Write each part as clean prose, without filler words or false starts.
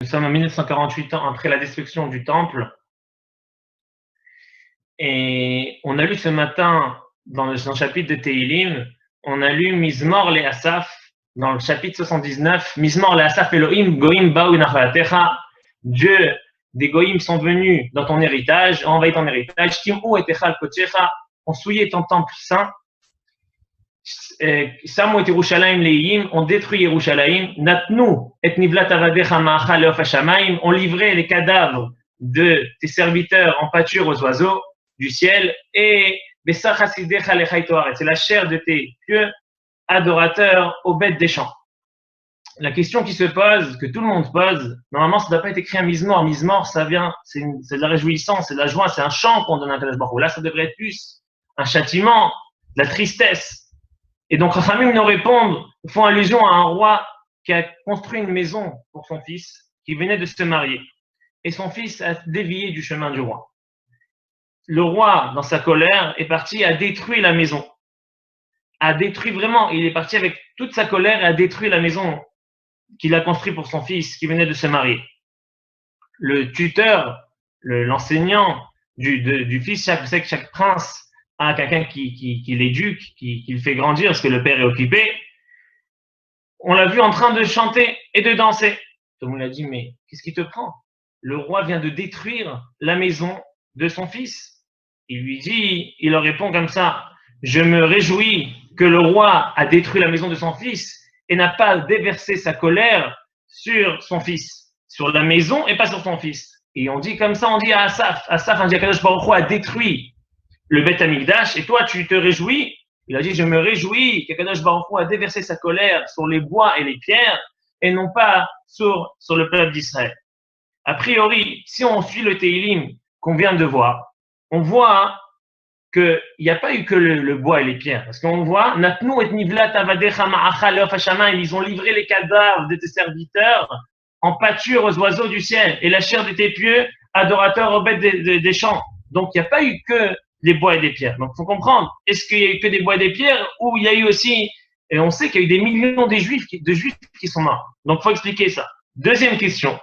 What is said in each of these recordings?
Nous sommes en 1948 ans après la destruction du temple. Et on a lu ce matin, dans le chapitre de Tehilim, on a lu Mizmor le Asaf, dans le chapitre 79, Mizmor le Asaf Elohim, Goïm Baou Nachalatecha, Dieu, des Goïm sont venus dans ton héritage, ont envahi ton héritage, Timou et Techal Kochecha, ont souillé ton temple saint, Samu et Yerushalayim Leiyim, ont détruit Yerushalayim, Natnu et Nivlat Avadecha Ma'achal Leof Hashamayim, ont livré les cadavres de tes serviteurs en pâture aux oiseaux du ciel, et c'est la chair de tes pieux adorateurs aux bêtes des champs. La question qui se pose, que tout le monde pose, normalement ça ne doit pas être écrit un Mizmor. Mizmor, ça vient, c'est de la réjouissance, c'est de la joie, c'est un chant qu'on donne à Kadosh Baruch Hu. Là, ça devrait être plus un châtiment, de la tristesse. Et donc, Rachamim nous répondent, font allusion à un roi qui a construit une maison pour son fils, qui venait de se marier. Et son fils a dévié du chemin du roi. Le roi, dans sa colère, est parti à détruire la maison. A détruit vraiment, il est parti avec toute sa colère et a détruit la maison qu'il a construite pour son fils qui venait de se marier. Le tuteur, l'enseignant du fils, chaque prince a quelqu'un qui l'éduque, qui le fait grandir parce que le père est occupé. On l'a vu en train de chanter et de danser. Tout le monde a dit, mais qu'est-ce qui te prend? Le roi vient de détruire la maison de son fils. Il leur répond comme ça, je me réjouis que le roi a détruit la maison de son fils et n'a pas déversé sa colère sur son fils, sur la maison et pas sur son fils. Et on dit comme ça, on dit à Asaf, on dit à Kadosh Baruch Hu a détruit le Beth Amikdash et toi tu te réjouis. Il a dit, je me réjouis que Kadosh Baruch Hu a déversé sa colère sur les bois et les pierres et non pas sur le peuple d'Israël. A priori, si on suit le Tehilim qu'on vient de voir, on voit qu'il n'y a pas eu que le bois et les pierres. Parce qu'on voit, Natnu et Nivlat Avadecha Ma'achal Leof Hashamayim, ils ont livré les cadavres de tes serviteurs en pâture aux oiseaux du ciel et la chair de tes pieux adorateurs aux bêtes des champs. Donc il n'y a pas eu que des bois et des pierres. Donc il faut comprendre, est-ce qu'il y a eu que des bois et des pierres ou il y a eu aussi, et on sait qu'il y a eu des millions de juifs qui sont morts. Donc il faut expliquer ça. Deuxième question.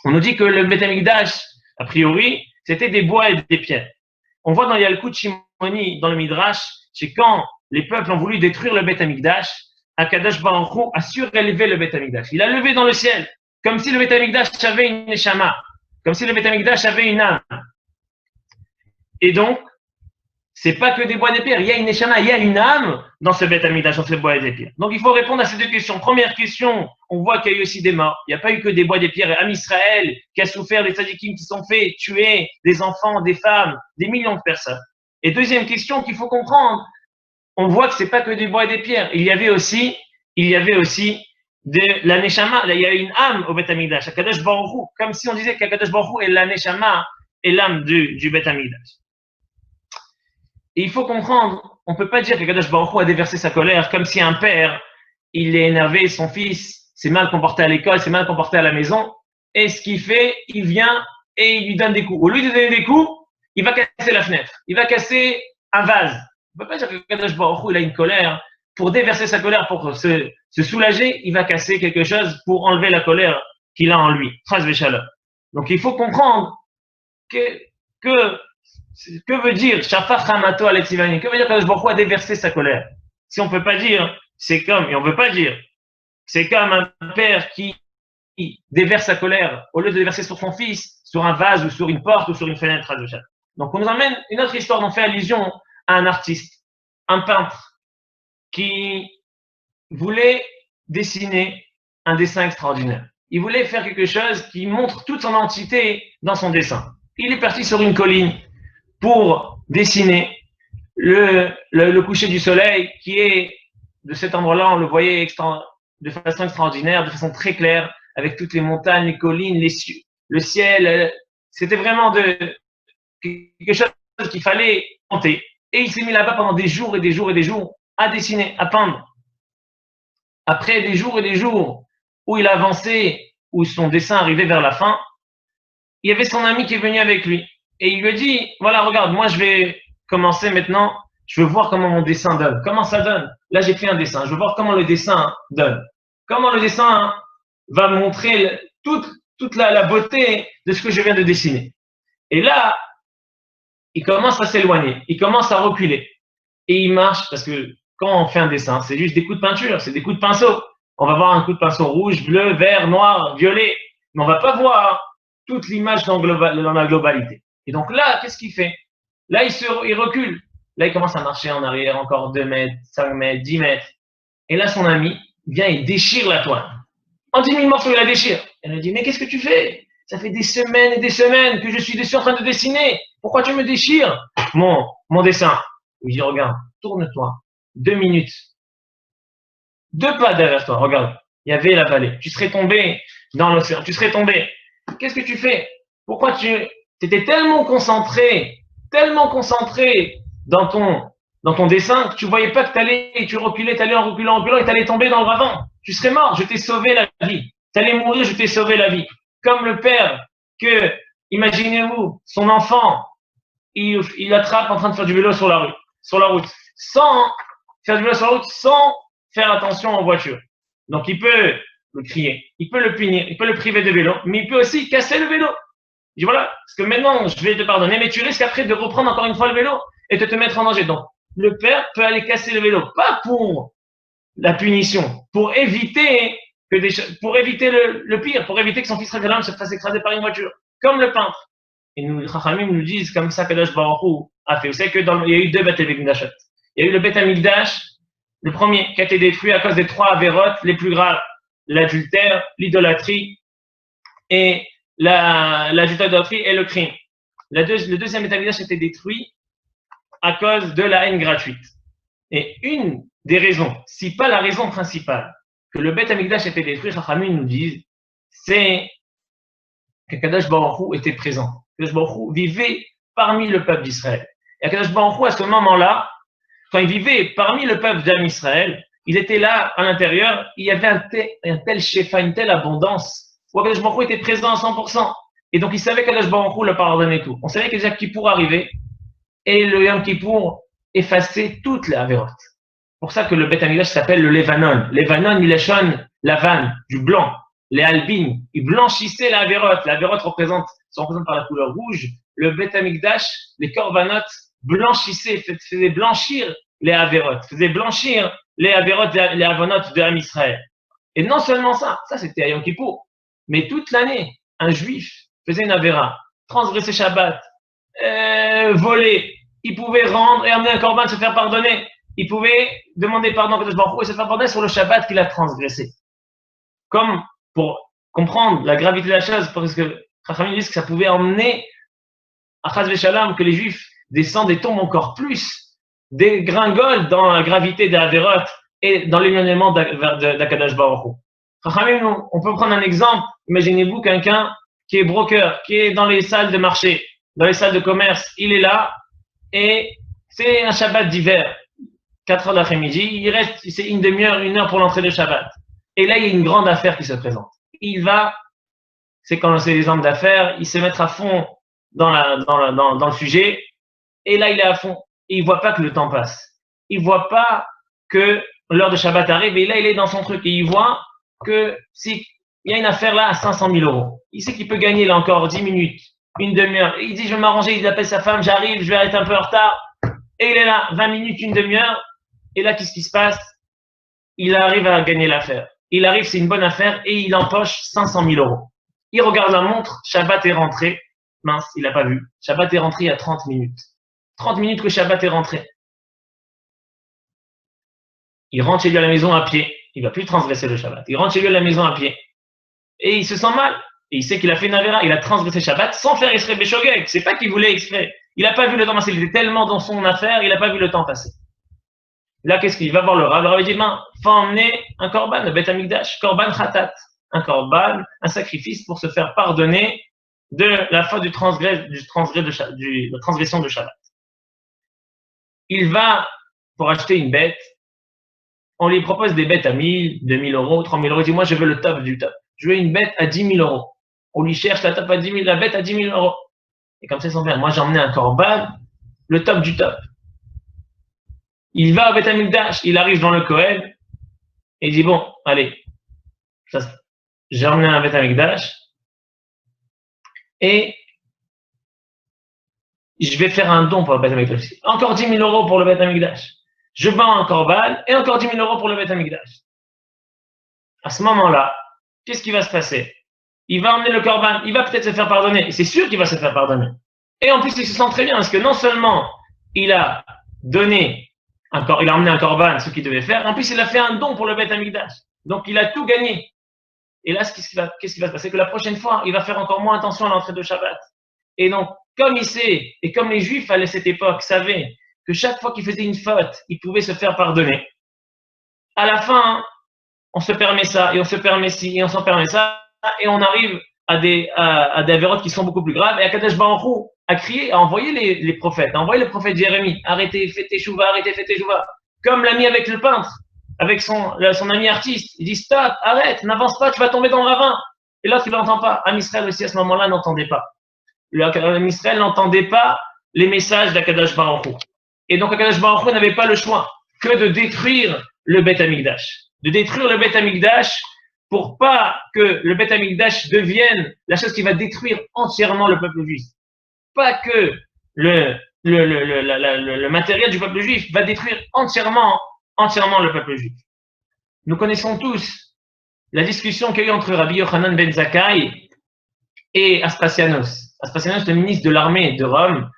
On nous dit que le Beth Amikdash, a priori, c'était des bois et des pierres. On voit dans Yalkut Shimoni, dans le Midrash, c'est quand les peuples ont voulu détruire le Beth Amikdash, Akadosh Baruch Hu a surélevé le Beth Amikdash. Il a levé dans le ciel, comme si le Beth Amikdash avait une neshama, comme si le Beth Amikdash avait une âme. Et donc, c'est pas que des bois et des pierres, il y a une neshama, il y a une âme dans ce Beth Amikdash, dans ce bois et des pierres. Donc, il faut répondre à ces deux questions. Première question, on voit qu'il y a eu aussi des morts. Il n'y a pas eu que des bois et des pierres. Am Israël qui a souffert, des tzadikim qui sont faits tuer des enfants, des femmes, des millions de personnes. Et deuxième question qu'il faut comprendre, on voit que c'est pas que des bois et des pierres. Il y avait aussi de la neshama. Il y a une âme au Beth Amikdash, Akadosh Baruch Hu, comme si on disait qu'Akadosh Baruch Hu est la neshama et l'âme du Beth Amikdash. Et il faut comprendre, on ne peut pas dire que Kadosh Baruch Hu a déversé sa colère comme si un père, il est énervé, son fils s'est mal comporté à l'école, s'est mal comporté à la maison, et ce qu'il fait, il vient et il lui donne des coups. Au lieu de donner des coups, il va casser la fenêtre, il va casser un vase. On ne peut pas dire que Kadosh Baruch Hu, il a une colère, pour déverser sa colère, pour se soulager, il va casser quelque chose pour enlever la colère qu'il a en lui. Chas v'shalom. Donc il faut comprendre que veut dire Shafach Hamato Alexivani? Que veut dire que Kadosh Baruch Hu a déversé sa colère? Si on peut pas dire, c'est comme, et on veut pas dire, c'est comme un père qui déverse sa colère, au lieu de déverser sur son fils, sur un vase ou sur une porte ou sur une fenêtre. Donc on nous emmène une autre histoire, on fait allusion à un artiste, un peintre, qui voulait dessiner un dessin extraordinaire. Il voulait faire quelque chose qui montre toute son entité dans son dessin. Il est parti sur une colline pour dessiner le coucher du soleil qui est, de cet endroit-là, on le voyait de façon extraordinaire, de façon très claire, avec toutes les montagnes, les collines, le ciel. C'était vraiment quelque chose qu'il fallait tenter. Et il s'est mis là-bas pendant des jours et des jours et des jours à dessiner, à peindre. Après des jours et des jours où il avançait, où son dessin arrivait vers la fin, il y avait son ami qui est venu avec lui. Et il lui a dit, voilà, regarde, moi je vais commencer maintenant, je veux voir comment mon dessin donne. Comment ça donne? Là, j'ai fait un dessin, je veux voir comment le dessin donne. Comment le dessin va montrer toute la beauté de ce que je viens de dessiner. Et là, il commence à s'éloigner, il commence à reculer. Et il marche, parce que quand on fait un dessin, c'est juste des coups de peinture, c'est des coups de pinceau. On va voir un coup de pinceau rouge, bleu, vert, noir, violet, mais on va pas voir toute l'image dans la globalité. Et donc là, qu'est-ce qu'il fait? Là, il recule. Là, il commence à marcher en arrière, encore 2 mètres, 5 mètres, 10 mètres. Et là, son ami vient et déchire la toile. En 10 000 morceaux, il la déchire. Elle lui dit, mais qu'est-ce que tu fais? Ça fait des semaines et des semaines que je suis dessus en train de dessiner. Pourquoi tu me déchires mon dessin? Il dit, regarde, tourne-toi. 2 minutes. 2 pas derrière toi, regarde. Il y avait la vallée. Tu serais tombé dans l'océan. Tu serais tombé. Qu'est-ce que tu fais? Pourquoi tu étais tellement concentré dans ton dessin que tu voyais pas que tu reculais, tu allais en reculant et tu allais tomber dans le ravin. Tu serais mort. Je t'ai sauvé la vie. Tu allais mourir, je t'ai sauvé la vie. Comme le père que, imaginez-vous, son enfant, il attrape en train de faire du vélo sur la route, sans faire du vélo sur la route, sans faire attention en voiture. Donc il peut le crier, il peut le punir, il peut le priver de vélo, mais il peut aussi casser le vélo. Il dit voilà, parce que maintenant je vais te pardonner, mais tu risques après de reprendre encore une fois le vélo et de te mettre en danger. Donc le père peut aller casser le vélo, pas pour la punition, pour éviter le pire, pour éviter que son fils Ragalam se fasse écraser par une voiture, comme le peintre. Et nous, Chachamim nous disent comme ça que Baruch Hu a fait. Vous savez qu'il y a eu 2 Beth Amikdash. Il y a eu le Beth Amikdash, le premier qui a été détruit à cause des 3 avérotes les plus graves, l'adultère, l'idolâtrie et l'adultère et le crime. Le deuxième Beth Amikdash a été détruit à cause de la haine gratuite. Et une des raisons, si pas la raison principale, que le Beth Amikdash a été détruit, Chachamim nous disent, c'est que Kadosh Baruch Hu était présent. Kadosh Baruch Hu vivait parmi le peuple d'Israël. Et Kadosh Baruch Hu, à ce moment-là, quand il vivait parmi le peuple d'Israël, il était là, à l'intérieur, il y avait un tel shefa, une telle abondance, où Kadosh Baruch Hu était présent à 100%. Et donc, il savait que Kadosh Baruch Hu le pardonnait tout. On savait que Yom Kippour arrivait, et le Yom Kippour effaçait toutes les avérotes. C'est pour ça que le Beth Amikdash s'appelle le Levanon. Levanon, il échonne la vanne, du blanc. Les albines, ils blanchissaient la avérote. La avérote sont représentées par la couleur rouge. Le Beth Amikdash, les korbanot, faisaient blanchir les avérotes, faisaient blanchir les avérotes, les avonotes de Am Israël. Et non seulement ça c'était à Yom Kippour, mais toute l'année, un juif faisait une avéra, transgressait Shabbat, voler, il pouvait rendre et amener un korban, se faire pardonner. Il pouvait demander pardon à Kadosh Baruch Hu et se faire pardonner sur le Shabbat qu'il a transgressé. Comme pour comprendre la gravité de la chose, parce que Chachamim disent que ça pouvait emmener à Chaz v'Shalom que les Juifs descendent et tombent encore plus, dégringolent dans la gravité de Averot et dans l'éloignement d'Akadosh Baruch Hu. Chachamim, on peut prendre un exemple. Imaginez-vous quelqu'un qui est broker, qui est dans les salles de marché, dans les salles de commerce. Il est là et c'est un Shabbat d'hiver, 4 heures d'après-midi. Il reste, c'est une demi-heure, 1 heure pour l'entrée de Shabbat. Et là, il y a une grande affaire qui se présente. C'est quand c'est des hommes d'affaires, il se met à fond dans le sujet, et là, il est à fond. Et il voit pas que le temps passe. Il voit pas que l'heure de Shabbat arrive, et là, il est dans son truc, et il voit que s'il y a une affaire là à 500 000 euros, il sait qu'il peut gagner là encore 10 minutes, une demi-heure. Il dit, je vais m'arranger, il appelle sa femme, j'arrive, je vais être un peu en retard. Et il est là, 20 minutes, une demi-heure, et là, qu'est-ce qui se passe? Il arrive à gagner l'affaire. Il arrive, c'est une bonne affaire, et il empoche 500 000 euros. Il regarde la montre, Shabbat est rentré. Mince, il n'a pas vu. Shabbat est rentré il y a 30 minutes. 30 minutes que Shabbat est rentré. Il rentre chez lui à la maison à pied. Il ne va plus transgresser le Shabbat. Il rentre chez lui à la maison à pied. Et il se sent mal. Et il sait qu'il a fait une avéra. Il a transgressé Shabbat sans faire exprès Béchogeg. C'est pas qu'il voulait exprès. Il n'a pas vu le temps passer. Il était tellement dans son affaire, il n'a pas vu le temps passer. Là, qu'est-ce qu'il va voir le Rav? Le Rav dit, faut emmener un korban, le Beth Amikdash, korban khatat. Un korban, un sacrifice pour se faire pardonner de la faute de la transgression de Shabbat. Il va pour acheter une bête, on lui propose des bêtes à 1000, 2000 euros, 3000 euros, il dit moi je veux le top du top, je veux une bête à 10 000 euros. On lui cherche la top à 10 000, la bête à 10 000 euros. Et comme ça, ils sont bien. Moi j'ai emmené un korban, le top du top. Il va au Beth Amikdash, il arrive dans le Kohen, et il dit bon, allez, j'ai emmené un Beth Amikdash, et je vais faire un don pour le Beth Amikdash. Encore 10 000 euros pour le Beth Amikdash. Je vends un korban et encore 10 000 euros pour le Beth Amikdash. À ce moment-là, qu'est-ce qui va se passer? Il va emmener le korban, il va peut-être se faire pardonner. C'est sûr qu'il va se faire pardonner. Et en plus, il se sent très bien parce que non seulement il a donné il a emmené un korban, ce qu'il devait faire, en plus il a fait un don pour le Beth Amikdash. Donc il a tout gagné. Et là, qu'est-ce qui va se passer? Que la prochaine fois, il va faire encore moins attention à l'entrée de Shabbat. Et donc, comme il sait, et comme les Juifs à cette époque savaient que chaque fois qu'il faisait une faute, il pouvait se faire pardonner, à la fin, on se permet ça, et on se permet ci, et on s'en permet ça, et on arrive à des avérotes qui sont beaucoup plus graves. Et Akadosh Baruch Hu a crié, a envoyé les prophètes, a envoyé le prophète Jérémie, arrêtez, faites teshuva, arrêtez, faites teshuva. Comme l'ami avec le peintre, avec son ami artiste, il dit stop, arrête, n'avance pas, tu vas tomber dans le ravin. Et là, tu ne l'entends pas. Am Israël aussi, à ce moment-là, n'entendait pas. Am Israël n'entendait pas les messages d'Akadosh Baruch Hu. Et donc, Akadosh Baruch Hu n'avait pas le choix que de détruire le Beth Amikdash. De détruire le Beth Amikdash pour pas que le Beth Amikdash devienne la chose qui va détruire entièrement le peuple juif. Pas que le matériel du peuple juif va détruire entièrement le peuple juif. Nous connaissons tous la discussion qu'il y a eu entre Rabbi Yochanan ben Zakkai et Aspasianos. Aspasianos, le ministre de l'armée de Rome,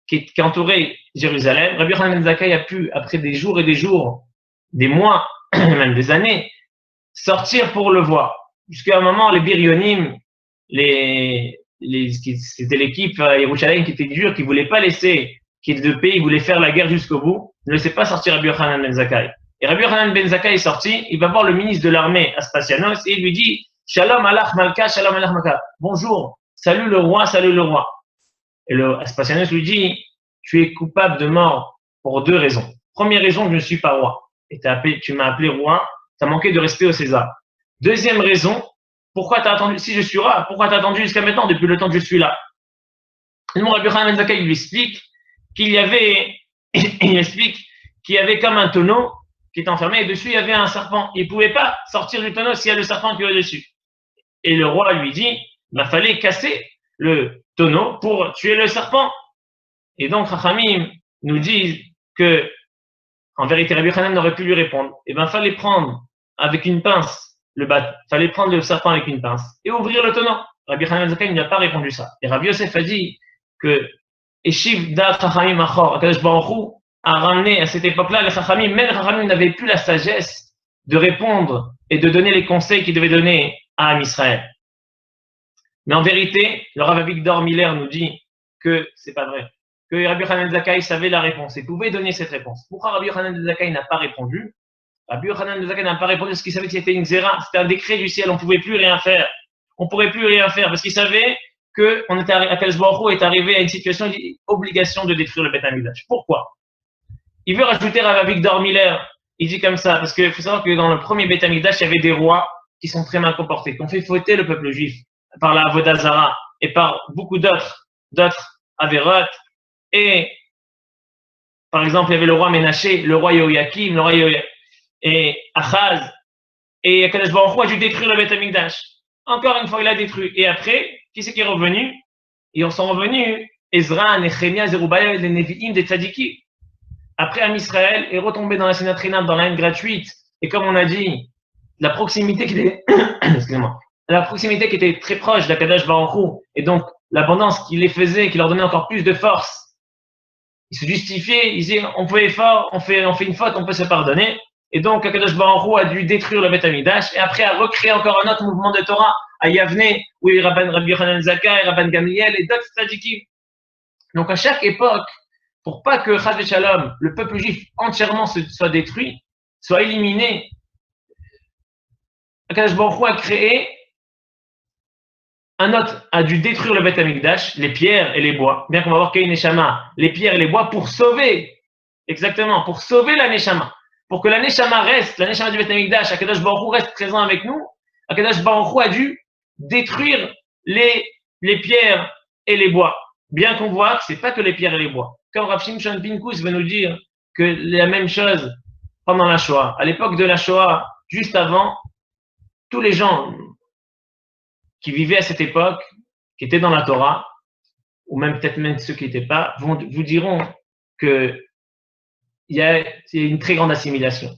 qui entourait Jérusalem. Rabbi Yochanan ben Zakkai a pu, après des jours et des jours, des mois, même des années, sortir pour le voir. Jusqu'à un moment, les Biryonim, c'était l'équipe à Yerushalayim qui était dure, qui ne voulait pas laisser, qui est de pays, voulait faire la guerre jusqu'au bout, ne laissait pas sortir Rabbi Yochanan ben Zakkai. Et Rabbi Yochanan ben Zakkai est sorti, il va voir le ministre de l'armée, Aspasianos, et il lui dit Shalom alach malka, shalom alach malka. Bonjour, salut le roi, salut le roi. Et le Aspasianos lui dit tu es coupable de mort pour 2 raisons. Première raison, je ne suis pas roi. Et tu m'as appelé roi, tu as manqué de respect au César. Deuxième raison, pourquoi tu as attendu, si je suis roi, pourquoi tu as attendu jusqu'à maintenant, depuis le temps que je suis là? Et mon Rabbi Yochanan ben Zakkai lui explique qu'il y avait comme un tonneau qui était enfermé et dessus il y avait un serpent. Il ne pouvait pas sortir du tonneau s'il y a le serpent qui est au-dessus. Et le roi lui dit, il fallait casser le tonneau pour tuer le serpent. Et donc, Chachamim nous dit que, en vérité, Rabbi Yochanan n'aurait pu lui répondre. Et fallait prendre avec une pince fallait prendre le serpent avec une pince et ouvrir le tonneau. Rabbi Yochanan ben Zakkai n'a pas répondu ça. Et Rabbi Yosef a dit que Eshiv dat Chachamim achor, Akadosh Baruch Hu a ramené à cette époque-là les Chachamim, même les Chachamim n'avaient plus la sagesse de répondre et de donner les conseils qu'ils devaient donner à Am Israël. Mais en vérité, le Rav Avigdor Miller nous dit que c'est pas vrai, que Rabbi Yochanan ben Zakkai savait la réponse et pouvait donner cette réponse. Pourquoi Rabbi Yochanan ben Zakkai n'a pas répondu? Rabbi Yochanan ben Zakkai n'a pas répondu parce qu'il savait que c'était une zéra, c'était un décret du ciel, on ne pouvait plus rien faire. On ne pourrait plus rien faire parce qu'il savait que Akadosh Baruch Hu est arrivé à une situation d'obligation de détruire le Beth Amikdash. Pourquoi? Il veut rajouter Rav Avigdor Miller. Il dit comme ça parce qu'il faut savoir que dans le premier Beth Amikdash, il y avait des rois qui sont très mal comportés, qui ont fait fauter le peuple juif par la Avodah Zara et par beaucoup d'autres avérotes. Et par exemple, il y avait le roi Ménaché, le roi Yoyakim, et Achaz. Et Akadosh Baruch Hu a dû détruire le Beth Amikdash. Encore une fois, il a détruit. Et après, qui c'est qui est revenu? Ils sont revenus Ezra, Nehemia, Zerubbabel, les Nevi'im, des Tzadikim. Après, Am Israël est retombé dans la Sénatrinam, dans la haine gratuite. Et comme on a dit, la proximité qui était, excusez-moi, la proximité qui était très proche d'Akadosh Baruch Hu, et donc l'abondance qui les faisait, qui leur donnait encore plus de force, ils se justifiaient, ils disaient, on fait une faute, on peut se pardonner. Et donc, Akadosh Baruch Hu a dû détruire le Beth Amikdash et après a recréé encore un autre mouvement de Torah à Yavne, où il y a Rabbi Yochanan ben Zakkai, Rabban Gamliel et d'autres tzadikim. Donc, à chaque époque, pour pas que Chas v'Shalom, le peuple juif entièrement soit détruit, soit éliminé, Akadosh Baruch Hu a créé a dû détruire le Beth Amikdash, les pierres et les bois, bien qu'on va voir qu'il y a une neshama, les pierres et les bois pour sauver, exactement, pour sauver la neshama. Pour que la neshama reste, la neshama du Beth Amikdash, Akadosh Baruch Hu reste présent avec nous, Akadosh Baruch Hu a dû détruire les pierres et les bois. Bien qu'on voit que c'est pas que les pierres et les bois. Comme Rav Shimshon Pinkus veut nous dire que la même chose pendant la Shoah. À l'époque de la Shoah, juste avant, tous les gens qui vivaient à cette époque, qui étaient dans la Torah, ou même peut-être même ceux qui n'étaient pas, vous diront que il y a une très grande assimilation.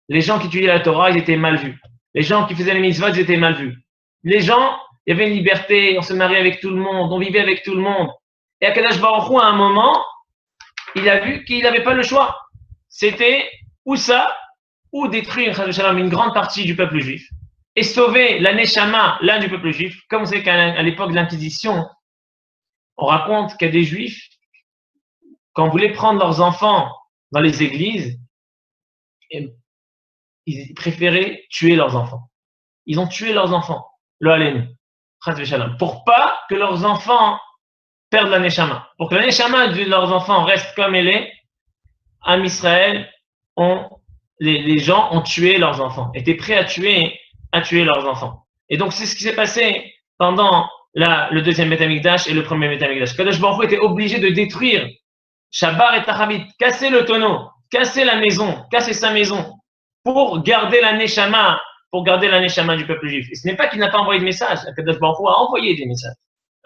Les gens qui étudiaient la Torah, ils étaient mal vus. Les gens qui faisaient les mitzvot, ils étaient mal vus. Les gens, il y avait une liberté, on se mariait avec tout le monde, on vivait avec tout le monde. Et Akadosh Baruch Hu, à un moment, il a vu qu'il n'avait pas le choix. C'était ou ça, ou détruire une grande partie du peuple juif et sauver la Neshama, l'âme du peuple juif. Comme vous savez qu'à l'époque de l'Inquisition, on raconte qu'il y a des juifs, quand on voulait prendre leurs enfants dans les églises, ils préféraient tuer leurs enfants. Ils ont tué leurs enfants, lo alenu, pour pas que leurs enfants perdent la Neshama. Pour que la Neshama de leurs enfants reste comme elle est, Am Israël, les gens ont tué leurs enfants, étaient prêts à tuer leurs enfants. Et donc, c'est ce qui s'est passé pendant le deuxième Beth Amikdash et le premier Beth Amikdash. Kadosh Baruch Hu était obligé de détruire Shabar et Tachabit, casser le tonneau, casser la maison, casser sa maison, pour garder la Neshama du peuple juif. Et ce n'est pas qu'il n'a pas envoyé de message. Kadosh Baruch Hu a envoyé des messages.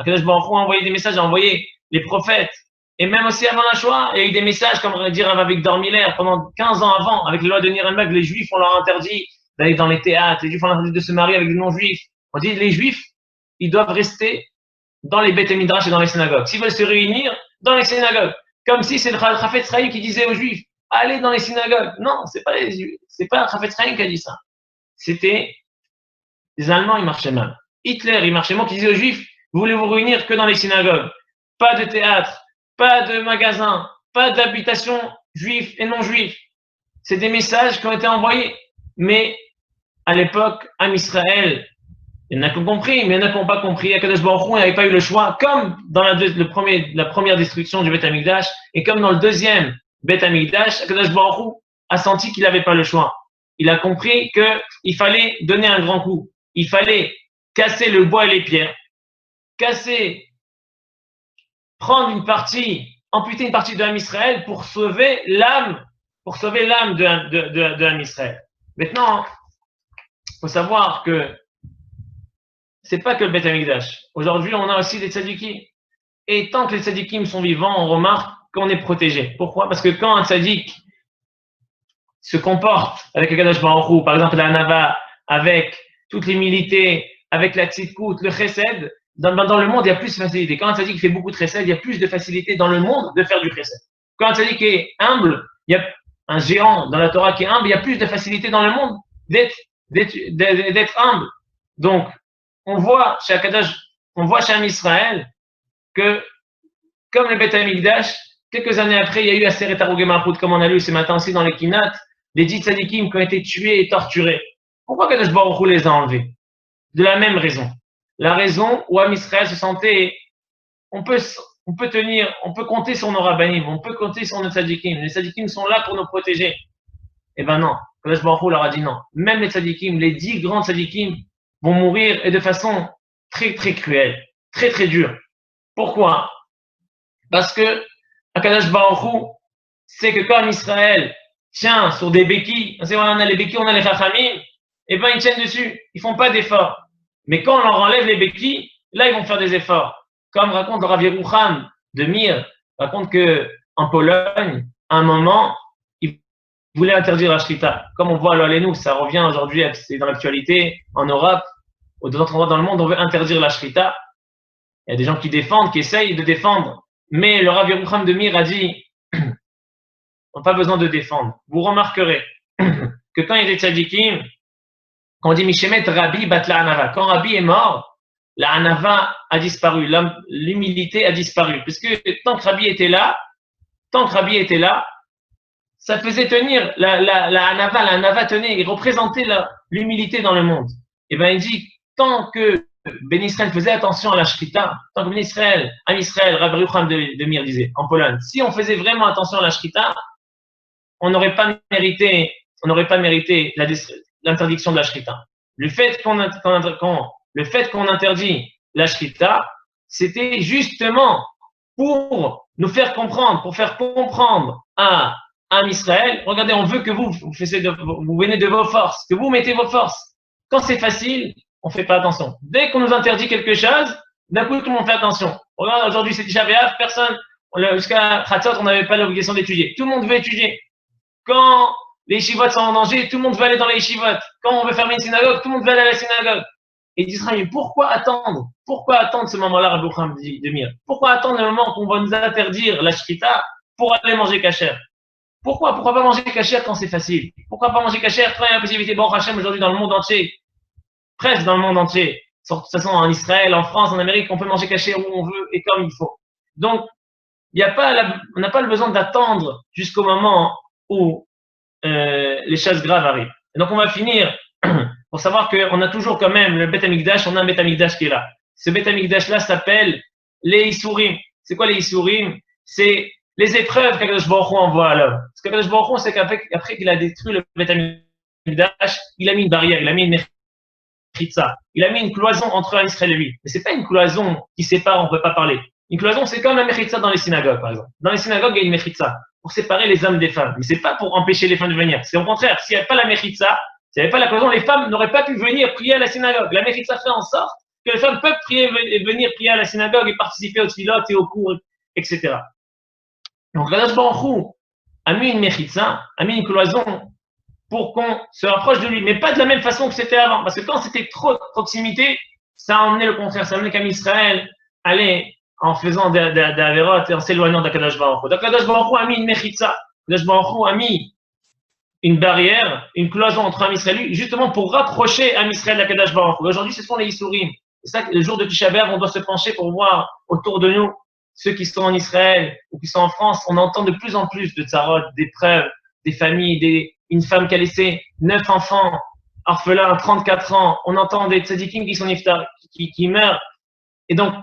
Kadosh Baruch Hu a envoyé des messages, a envoyé les prophètes. Et même aussi avant la Shoah, il y a eu des messages, comme on va dire avec Dormiller, pendant 15 ans avant, avec la loi de Nuremberg, les Juifs, on leur interdit d'aller dans les théâtres, les Juifs, on leur interdit de se marier avec des non-Juifs. On dit, les Juifs, ils doivent rester dans les Beth Midrash et dans les synagogues. S'ils veulent se réunir, dans les synagogues. Comme si c'est le Chafetz Chaim qui disait aux Juifs, allez dans les synagogues. Non, c'est pas le Chafetz Chaim qui a dit ça. C'était, les Allemands, ils marchaient mal. Hitler, il marchait mal, qui disait aux Juifs, vous voulez vous réunir que dans les synagogues. Pas de théâtre, pas de magasins, pas d'habitation juifs et non juifs. C'est des messages qui ont été envoyés. Mais à l'époque, Am Israël, il y en a qui ont compris, mais il y en a qui n'ont pas compris. Akadosh Baruch Hu n'avait pas eu le choix, comme dans la première destruction du Beth Amikdash, et comme dans le deuxième Beth Amikdash, Akadosh Baruch Hu a senti qu'il n'avait pas le choix. Il a compris qu'il fallait donner un grand coup. Il fallait casser le bois et les pierres, amputer une partie de Am Israël pour sauver l'âme de Am Israël. Maintenant, il faut savoir que c'est pas que le Beth Amikdash. Aujourd'hui, on a aussi des tzadikim. Et tant que les tzadikim sont vivants, on remarque qu'on est protégé. Pourquoi? Parce que quand un tzadik se comporte avec le Kadosh Baruch Hu, par exemple la Hanava, avec toute l'humilité, avec la tzidkout, le chesed, dans le monde, il y a plus de facilité. Quand un tzadik fait beaucoup de chesed, il y a plus de facilité dans le monde de faire du chesed. Quand un tzadik est humble, il y a un géant dans la Torah qui est humble, il y a plus de facilité dans le monde d'être humble. Donc, on voit chez Am Israël que, comme le Beth Amikdash, quelques années après, il y a eu Aseret Harugei Malchut, comme on a lu ce matin aussi dans les Kinat, les 10 tzadikim qui ont été tués et torturés. Pourquoi Kadosh Baruch Hu les a enlevés? De la même raison. La raison où Am Israël se sentait, on peut compter sur nos rabbanim, on peut compter sur nos tzadikim. Les tzadikim sont là pour nous protéger. Eh ben non. Kadosh Baruch Hu leur a dit non. Même les tzadikim, les 10 grands tzadikim, vont mourir et de façon très, très cruelle, très, très dure. Pourquoi? Parce que Akadosh Baruch Hu sait que quand Israël tient sur des béquilles, on a les béquilles, on a les chachamim, et ben ils tiennent dessus, ils font pas d'efforts. Mais quand on leur enlève les béquilles, là ils vont faire des efforts. Comme raconte le Rav Yerucham de Mir, raconte que en Pologne, à un moment, voulait interdire la shrita. Comme on voit à l'Alenu, ça revient aujourd'hui, c'est dans l'actualité, en Europe, ou d'autres endroits dans le monde, on veut interdire la shrita. Il y a des gens qui défendent, qui essayent de défendre. Mais le Rav Yerucham de Mir a dit, on n'a pas besoin de défendre. Vous remarquerez que quand il y a des tzadikim, quand on dit Mishemet Rabbi bat la Hanava, quand Rabbi est mort, la Hanava a disparu, l'humilité a disparu. Parce que tant que Rabbi était là, ça faisait tenir la Hanava tenait, il représentait l'humilité dans le monde. Et ben il dit, tant que Ben Israël faisait attention à la shrita, tant que Ben Israël, Am Israël, Rav Yerucham de Mir disait, en Pologne, si on faisait vraiment attention à la shrita, on n'aurait pas mérité l'interdiction de la shrita. Le fait qu'on interdit la shrita, c'était justement pour nous faire comprendre, pour faire comprendre à Am Israël, regardez, on veut que vous venez de vos forces, que vous mettez vos forces. Quand c'est facile, on ne fait pas attention. Dès qu'on nous interdit quelque chose, D'un coup, tout le monde fait attention. Regarde, aujourd'hui, c'est Tisha B'Av, personne, jusqu'à Chatzot, on n'avait pas l'obligation d'étudier. Tout le monde veut étudier. Quand les yeshivot sont en danger, tout le monde veut aller dans les yeshivot. Quand on veut fermer une synagogue, tout le monde veut aller à la synagogue. Et Israël, mais pourquoi attendre? Pourquoi attendre ce moment-là, Rabbi Yochanan de Mir? Pourquoi attendre le moment qu'on va nous interdire la shrita pour aller manger kasher? Pourquoi pas manger kasher quand c'est facile? Pourquoi pas manger kasher quand il y a la possibilité, bon Hachem, aujourd'hui dans le monde entier, presque dans le monde entier, de toute façon en Israël, en France, en Amérique, on peut manger kasher où on veut et comme il faut. Donc, on n'a pas le besoin d'attendre jusqu'au moment où les choses graves arrivent. Et donc, on va finir pour savoir qu'on a toujours quand même le Bet Amikdash, on a un Bet Amikdash qui est là. Ce Bet Amikdash-là s'appelle les Isurim. C'est quoi les Isurim? C'est les épreuves qu'Akadosh Baruch Hu envoie à l'homme. Parce qu'Akadosh Baruch Hu, c'est qu'après qu'il a détruit le Bet Amikdash, il a mis une barrière, il a mis une mechitza. Il a mis une cloison entre un Israël et lui. Mais c'est pas une cloison qui sépare, on ne peut pas parler. Une cloison, c'est comme la mechitza dans les synagogues, par exemple. Dans les synagogues, il y a une mechitza pour séparer les hommes des femmes. Mais c'est pas pour empêcher les femmes de venir. C'est au contraire, s'il n'y avait pas la mechitza, s'il n'y avait pas la cloison, les femmes n'auraient pas pu venir prier à la synagogue. La mechitza fait en sorte que les femmes peuvent venir prier à la synagogue et participer aux tfilotes et aux cours, etc. Donc, Kadosh Baruch Hu a mis une mechitza, a mis une cloison pour qu'on se rapproche de lui, mais pas de la même façon que c'était avant. Parce que quand c'était trop de proximité, ça a emmené le contraire. Ça a emmené qu'Am Israël allait en faisant des avérotes et en s'éloignant d'Akadosh Baruch Hu. Donc, Akadosh Baruch Hu a mis une mechitza. Akadosh Baruch Hu a mis une barrière, une cloison entre Am Israël et lui, justement pour rapprocher Am Israël d'Akadosh Baruch Hu. Aujourd'hui, ce sont les Isurim. C'est ça que le jour de Tisha B'Av, on doit se pencher pour voir autour de nous, ceux qui sont en Israël ou qui sont en France, on entend de plus en plus de tsarot, d'épreuves, des familles, une femme qui a laissé 9 enfants, orphelins, 34 ans. On entend des tzadikim qui sont niftar, qui meurent. Et donc,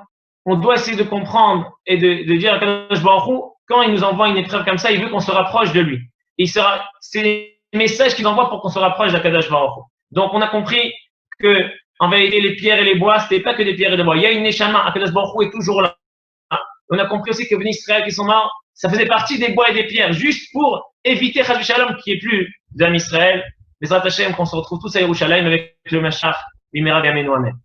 on doit essayer de comprendre et de dire à Kadosh Baruch Hu, quand il nous envoie une épreuve comme ça, il veut qu'on se rapproche de lui. Et c'est les messages qu'il envoie pour qu'on se rapproche d'Akadosh Baruch Hu. Donc, on a compris que, en vérité, les pierres et les bois, c'était pas que des pierres et des bois. Il y a une neshama, Akadosh Baruch Hu est toujours là. On a compris aussi que les Israël qui sont morts, ça faisait partie des bois et des pierres, juste pour éviter Chas v'Shalom qui est plus d'Am Israël. Mais Hashem qu'on se retrouve tous à Yerushalayim avec le Mashiach, Bimera B'Yameinu Amen.